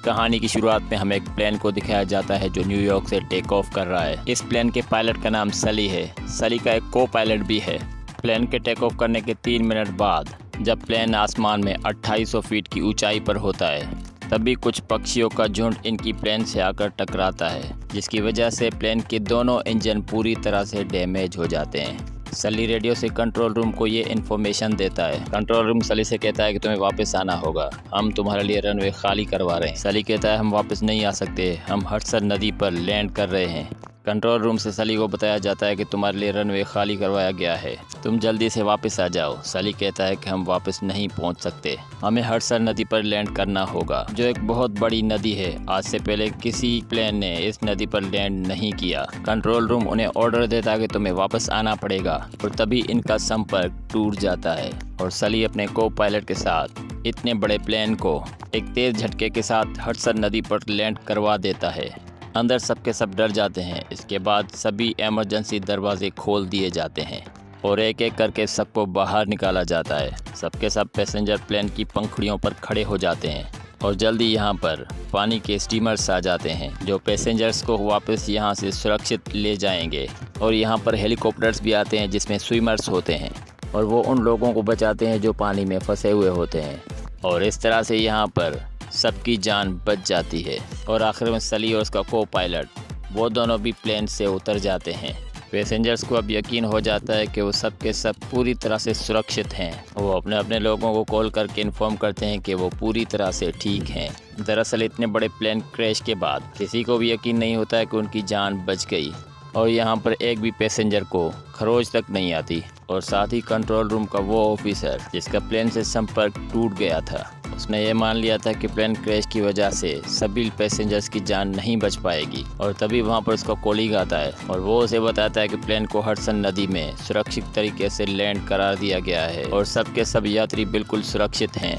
कहानी की शुरुआत में हमें एक प्लेन को दिखाया जाता है जो न्यूयॉर्क से टेक ऑफ कर रहा है। इस प्लेन के पायलट का नाम सली है। सली का एक को पायलट भी है। प्लेन के टेक ऑफ करने के 3 मिनट बाद जब प्लेन आसमान में 2800 फीट की ऊंचाई पर होता है, तभी कुछ पक्षियों का झुंड इनकी प्लेन से आकर टकराता है, जिसकी वजह से प्लेन के दोनों इंजन पूरी तरह से डैमेज हो जाते हैं। सली रेडियो से कंट्रोल रूम को ये इन्फॉर्मेशन देता है। कंट्रोल रूम सली से कहता है कि तुम्हें वापस आना होगा, हम तुम्हारे लिए रनवे खाली करवा रहे हैं। सली कहता है हम वापस नहीं आ सकते, हम हडसन नदी पर लैंड कर रहे हैं। कंट्रोल रूम से सली को बताया जाता है कि तुम्हारे लिए रनवे खाली करवाया गया है, तुम जल्दी से वापस आ जाओ। सली कहता है कि हम वापस नहीं पहुंच सकते, हमें हडसन नदी पर लैंड करना होगा, जो एक बहुत बड़ी नदी है। आज से पहले किसी प्लेन ने इस नदी पर लैंड नहीं किया। कंट्रोल रूम उन्हें ऑर्डर देता है कि तुम्हें वापस आना पड़ेगा, और तभी इनका संपर्क टूट जाता है और सली अपने को पायलट के साथ इतने बड़े प्लेन को एक तेज झटके के साथ हडसन नदी पर लैंड करवा देता है। अंदर सबके सब डर जाते हैं। इसके बाद सभी इमरजेंसी दरवाजे खोल दिए जाते हैं और एक एक करके सबको बाहर निकाला जाता है। सबके सब पैसेंजर प्लेन की पंखुड़ियों पर खड़े हो जाते हैं और जल्दी यहाँ पर पानी के स्टीमर्स आ जाते हैं जो पैसेंजर्स को वापस यहाँ से सुरक्षित ले जाएंगे। और यहाँ पर हेलीकॉप्टर्स भी आते हैं जिसमें स्विमर्स होते हैं और वो उन लोगों को बचाते हैं जो पानी में फंसे हुए होते हैं। और इस तरह से यहाँ पर सबकी जान बच जाती है। और आखिर में सली और उसका को पायलट वो दोनों भी प्लेन से उतर जाते हैं। पैसेंजर्स को अब यकीन हो जाता है कि वो सब के सब पूरी तरह से सुरक्षित हैं। वो अपने अपने लोगों को कॉल करके इन्फॉर्म करते हैं कि वो पूरी तरह से ठीक हैं। दरअसल इतने बड़े प्लेन क्रैश के बाद किसी को भी यकीन नहीं होता है कि उनकी जान बच गई, और यहाँ पर एक भी पैसेंजर को खरोच तक नहीं आती। और साथ ही कंट्रोल रूम का वो ऑफिसर जिसका प्लेन से संपर्क टूट गया था, उसने ये मान लिया था कि प्लेन क्रैश की वजह से सभी पैसेंजर्स की जान नहीं बच पाएगी। और तभी वहाँ पर उसका कोलीग आता है और वो उसे बताता है कि प्लेन को हडसन नदी में सुरक्षित तरीके से लैंड करा दिया गया है और सबके सब यात्री बिल्कुल सुरक्षित हैं।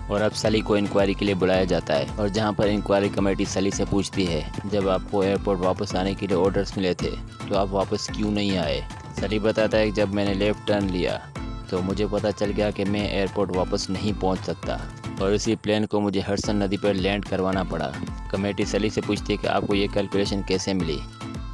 और अब सली को इंक्वायरी के लिए बुलाया जाता है, और जहाँ पर इंक्वायरी कमेटी सली से पूछती है जब आपको एयरपोर्ट वापस आने के लिए ऑर्डर्स मिले थे तो आप वापस क्यों नहीं आए। सली बताता है कि जब मैंने लेफ्ट टर्न लिया तो मुझे पता चल गया कि मैं एयरपोर्ट वापस नहीं पहुंच सकता, और इसी प्लेन को मुझे हडसन नदी पर लैंड करवाना पड़ा। कमेटी सली से पूछती है कि आपको ये कैलकुलेशन कैसे मिली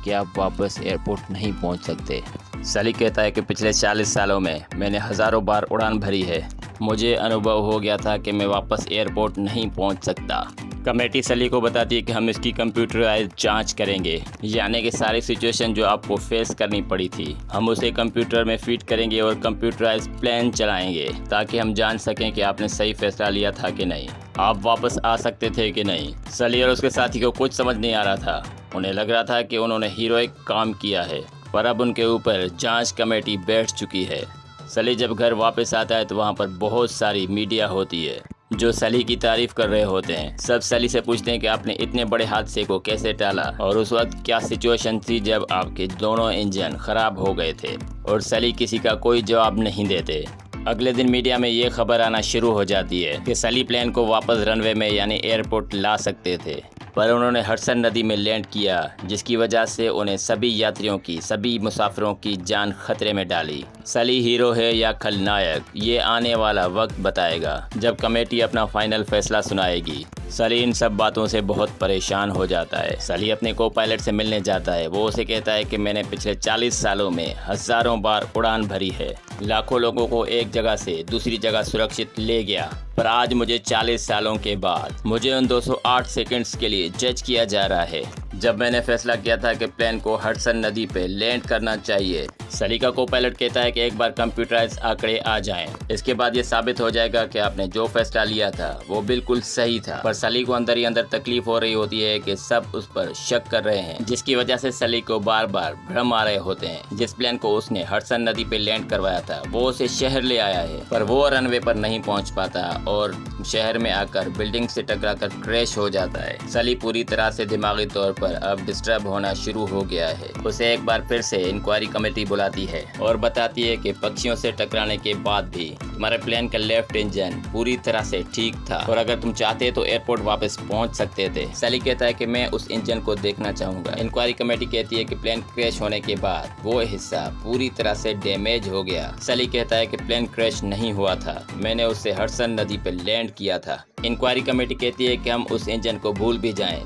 कि आप वापस एयरपोर्ट नहीं पहुंच सकते। सली कहता है कि पिछले 40 सालों में मैंने हज़ारों बार उड़ान भरी है, मुझे अनुभव हो गया था कि मैं वापस एयरपोर्ट नहीं पहुंच सकता। कमेटी सली को बताती है कि हम इसकी कंप्यूटराइज जांच करेंगे, यानी कि सारी सिचुएशन जो आपको फेस करनी पड़ी थी हम उसे कंप्यूटर में फीड करेंगे और कंप्यूटराइज प्लान चलाएंगे ताकि हम जान सकें कि आपने सही फैसला लिया था कि नहीं, आप वापस आ सकते थे कि नहीं। सली और उसके साथी को कुछ समझ नहीं आ रहा था। उन्हें लग रहा था कि उन्होंने हीरोइक काम किया है, पर अब उनके ऊपर जांच कमेटी बैठ चुकी है। सली जब घर वापस आता है तो वहाँ पर बहुत सारी मीडिया होती है जो सली की तारीफ कर रहे होते हैं। सब सली से पूछते हैं कि आपने इतने बड़े हादसे को कैसे टाला और उस वक्त क्या सिचुएशन थी जब आपके दोनों इंजन खराब हो गए थे। और सली किसी का कोई जवाब नहीं देते। अगले दिन मीडिया में ये खबर आना शुरू हो जाती है कि सली प्लेन को वापस रनवे में यानी एयरपोर्ट ला सकते थे, पर उन्होंने हडसन नदी में लैंड किया, जिसकी वजह से उन्हें सभी यात्रियों की, सभी मुसाफिरों की जान खतरे में डाली। सली हीरो है या खलनायक, ये आने वाला वक्त बताएगा जब कमेटी अपना फाइनल फैसला सुनाएगी। सली इन सब बातों से बहुत परेशान हो जाता है। सली अपने को पायलट से मिलने जाता है। वो उसे कहता है कि मैंने पिछले 40 सालों में हज़ारों बार उड़ान भरी है, लाखों लोगों को एक जगह से दूसरी जगह सुरक्षित ले गया, पर आज मुझे 40 सालों के बाद मुझे उन 208 सेकंड्स के लिए जज किया जा रहा है जब मैंने फैसला किया था कि प्लेन को हडसन नदी पे लैंड करना चाहिए। सली का को पायलट कहता है कि एक बार कंप्यूटराइज आंकड़े आ जाएं, इसके बाद ये साबित हो जाएगा कि आपने जो फैसला लिया था वो बिल्कुल सही था। पर सली को अंदर ही अंदर तकलीफ हो रही होती है कि सब उस पर शक कर रहे हैं, जिसकी वजह से सली को बार बार भ्रम आ रहे होते हैं। जिस प्लेन को उसने हडसन नदी पे लैंड करवाया था वो उसे शहर ले आया है, पर वो रनवे पर नहीं पहुँच पाता और शहर में आकर बिल्डिंग से टकराकर क्रैश हो जाता है। सली पूरी तरह से दिमागी तौर पर अब डिस्टर्ब होना शुरू हो गया है। उसे एक बार फिर से इंक्वायरी कमेटी बुलाती है और बताती है कि पक्षियों से टकराने के बाद भी तुम्हारे प्लेन का लेफ्ट इंजन पूरी तरह से ठीक था और अगर तुम चाहते तो एयरपोर्ट वापस पहुंच सकते थे। सली कहता है कि मैं उस इंजन को देखना चाहूंगा। इंक्वायरी कमेटी कहती है कि प्लेन क्रैश होने के बाद वो हिस्सा पूरी तरह से डैमेज हो गया। सली कहता है कि प्लेन क्रैश नहीं हुआ था, मैंने उससे हडसन नदी पर लैंड किया था। इंक्वायरी कमेटी कहती है कि हम उस इंजन को भूल भी जाएं,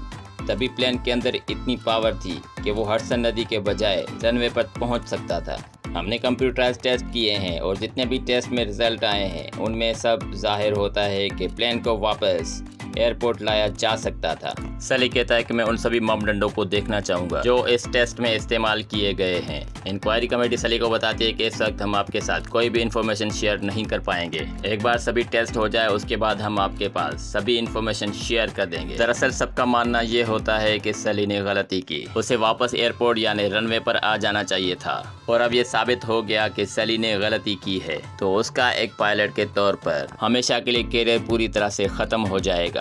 तभी प्लेन के अंदर इतनी पावर थी कि वो हडसन नदी के बजाय रनवे पर पहुंच सकता था। हमने कंप्यूटराइज टेस्ट किए हैं और जितने भी टेस्ट में रिजल्ट आए हैं उनमें सब जाहिर होता है कि प्लेन को वापस एयरपोर्ट लाया जा सकता था। सली कहता है कि मैं उन सभी मापदंडों को देखना चाहूँगा जो इस टेस्ट में इस्तेमाल किए गए हैं। इंक्वायरी कमेटी सली को बताती है कि इस वक्त हम आपके साथ कोई भी इन्फॉर्मेशन शेयर नहीं कर पाएंगे। एक बार सभी टेस्ट हो जाए उसके बाद हम आपके पास सभी इन्फॉर्मेशन शेयर कर देंगे। दरअसल सबका मानना ये होता है कि सली ने गलती की, उसे वापस एयरपोर्ट यानी रनवे पर आ जाना चाहिए था और अब ये साबित हो गया कि सली ने गलती की है तो उसका एक पायलट के तौर पर हमेशा के लिए कैरियर पूरी तरह से खत्म हो जाएगा।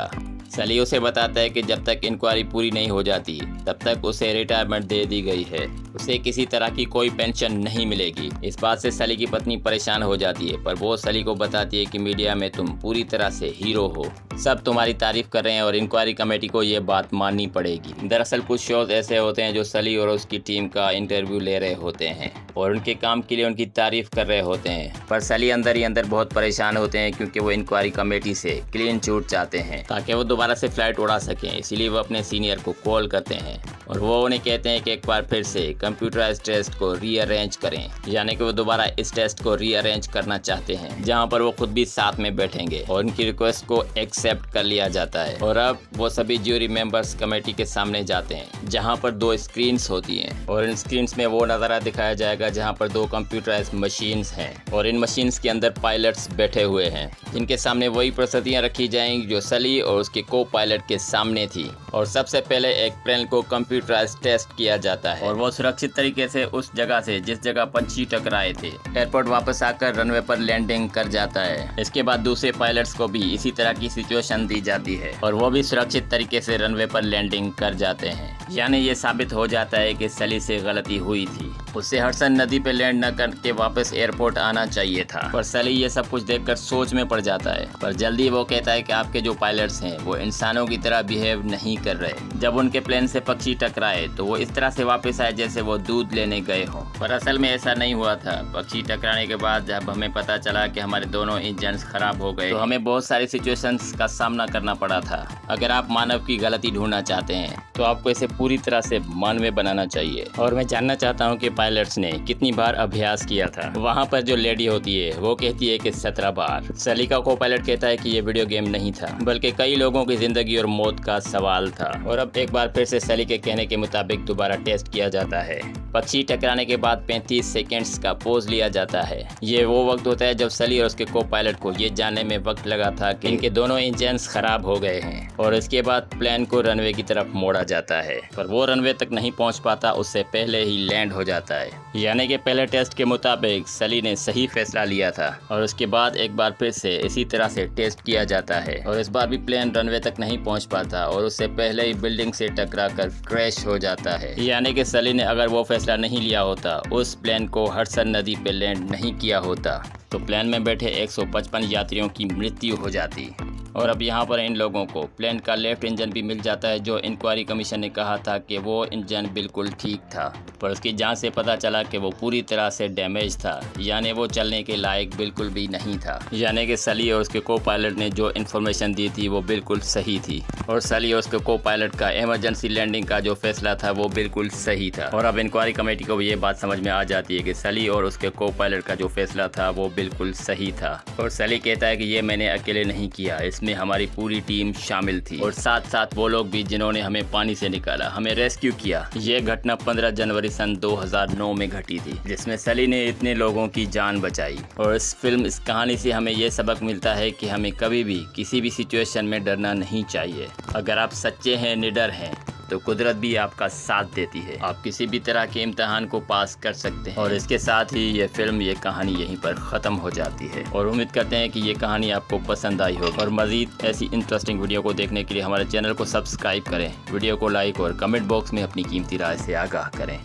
सली उसे बताता है कि जब तक इंक्वायरी पूरी नहीं हो जाती तब तक उसे रिटायरमेंट दे दी गई है, उसे किसी तरह की कोई पेंशन नहीं मिलेगी। इस बात से सली की पत्नी परेशान हो जाती है, पर वो सली को बताती है कि मीडिया में तुम पूरी तरह से हीरो हो, सब तुम्हारी तारीफ कर रहे हैं और इंक्वायरी कमेटी को ये बात माननी पड़ेगी। दरअसल कुछ शोज ऐसे होते हैं जो सली और उसकी टीम का इंटरव्यू ले रहे होते हैं और उनके काम के लिए उनकी तारीफ कर रहे होते हैं, पर सली अंदर ही अंदर बहुत परेशान होते हैं क्योंकि वो इंक्वायरी कमेटी से क्लीन चिट चाहते हैं ताकि वो दोबारा से फ्लाइट उड़ा सकें। इसीलिए वो अपने सीनियर को कॉल करते हैं और वो उन्हें कहते हैं कि एक बार फिर से कंप्यूटराइज टेस्ट को रीअरेंज करें, यानी कि वो दोबारा इस टेस्ट को रीअरेंज करना चाहते हैं जहां पर वो खुद भी साथ में बैठेंगे और उनकी रिक्वेस्ट को एक्सेप्ट कर लिया जाता है। और अब वो सभी ज्यूरी मेंबर्स कमेटी के सामने जाते हैं जहां पर 2 स्क्रीन्स होती हैं और इन स्क्रीन्स में वो नज़ारा दिखाया जाएगा जहां पर 2 कंप्यूटराइज मशीन्स हैं और इन मशीन्स के अंदर पायलट्स बैठे हुए हैं जिनके सामने वही परिस्थितियाँ रखी जाएंगी जो सली और उसके को पायलट के सामने थी। और सबसे पहले एक प्लेन को कंप्यूटराइज टेस्ट किया जाता है और वो सुरक्षित तरीके से उस जगह से जिस जगह पंछी टकराए थे एयरपोर्ट वापस आकर रनवे पर लैंडिंग कर जाता है। इसके बाद दूसरे पायलट्स को भी इसी तरह की सिचुएशन दी जाती है और वो भी सुरक्षित तरीके से रनवे पर लैंडिंग कर जाते हैं, यानी ये साबित हो जाता है कि सली से गलती हुई थी, उसे हडसन नदी पे लैंड न करके वापस एयरपोर्ट आना चाहिए था। पर सली ये सब कुछ देखकर सोच में पड़ जाता है, पर जल्दी वो कहता है कि आपके जो पायलट्स हैं वो इंसानों की तरह बिहेव नहीं कर रहे। जब उनके प्लेन से पक्षी टकराए तो वो इस तरह से वापस आए जैसे वो दूध लेने गए हों, पर असल में ऐसा नहीं हुआ था। पक्षी टकराने के बाद जब हमें पता चला कि हमारे दोनों इंजन खराब हो गए तो हमें बहुत सारी सिचुएशंस का सामना करना पड़ा था। अगर आप मानव की गलती ढूंढना चाहते हैं तो आपको इसे पूरी तरह से मानवीय बनाना चाहिए। और मैं जानना चाहता हूँ कि पायलट्स ने कितनी बार अभ्यास किया था। वहाँ पर जो लेडी होती है वो कहती है कि 17 बार। सली का को पायलट कहता है कि ये वीडियो गेम नहीं था बल्कि कई लोगों की जिंदगी और मौत का सवाल था। और अब एक बार फिर से सली के कहने के मुताबिक दोबारा टेस्ट किया जाता है। पक्षी टकराने के बाद 35 सेकेंड्स का पोज लिया जाता है। ये वो वक्त होता है जब सली और उसके को पायलट को ये जानने में वक्त लगा था कि इनके दोनों इंजन खराब हो गए हैं। और इसके बाद प्लेन को रनवे की तरफ मोड़ा जाता है, पर वो रनवे तक नहीं पहुंच पाता, उससे पहले ही लैंड हो जाता है। यानी कि पहले टेस्ट के मुताबिक सली ने सही फैसला लिया था और उसके बाद एक बार फिर से इसी तरह से टेस्ट किया जाता है और इस बार भी प्लेन रनवे तक नहीं पहुंच पाता और उससे पहले ही बिल्डिंग से टकराकर क्रैश हो जाता है। यानी कि सली ने अगर वो फैसला नहीं लिया होता, उस प्लेन को हडसन नदी पे लैंड नहीं किया होता, तो प्लेन में बैठे 155 यात्रियों की मृत्यु हो जाती। और अब यहाँ पर इन लोगों को प्लेन का लेफ्ट इंजन भी मिल जाता है जो इंक्वायरी कमीशन ने कहा था कि वो इंजन बिल्कुल ठीक था, पर उसकी जांच से पता चला कि वो पूरी तरह से डैमेज था, यानी वो चलने के लायक बिल्कुल भी नहीं था। यानी कि सली और उसके को पायलट ने जो इन्फॉर्मेशन दी थी वो बिल्कुल सही थी और सली और उसके को पायलट का इमरजेंसी लैंडिंग का जो फैसला था वो बिल्कुल सही था। और अब इंक्वायरी कमेटी को ये बात समझ में आ जाती है कि सली और उसके को पायलट का जो फैसला था वो बिल्कुल सही था। और सली कहता है कि ये मैंने अकेले नहीं किया, इसमें हमारी पूरी टीम शामिल थी और साथ साथ वो लोग भी जिन्होंने हमें पानी से निकाला, हमें रेस्क्यू किया। ये घटना 15 जनवरी सन 2009 में घटी थी जिसमें सली ने इतने लोगों की जान बचाई। और इस कहानी से हमें ये सबक मिलता है कि हमें कभी भी किसी भी सिचुएशन में डरना नहीं चाहिए। अगर आप सच्चे हैं, निडर हैं, तो कुदरत भी आपका साथ देती है। आप किसी भी तरह के इम्तिहान को पास कर सकते हैं। और इसके साथ ही ये कहानी यहीं पर ख़त्म हो जाती है और उम्मीद करते हैं कि ये कहानी आपको पसंद आई होगी। और मज़ीद ऐसी इंटरेस्टिंग वीडियो को देखने के लिए हमारे चैनल को सब्सक्राइब करें, वीडियो को लाइक और कमेंट बॉक्स में अपनी कीमती राय से आगाह करें।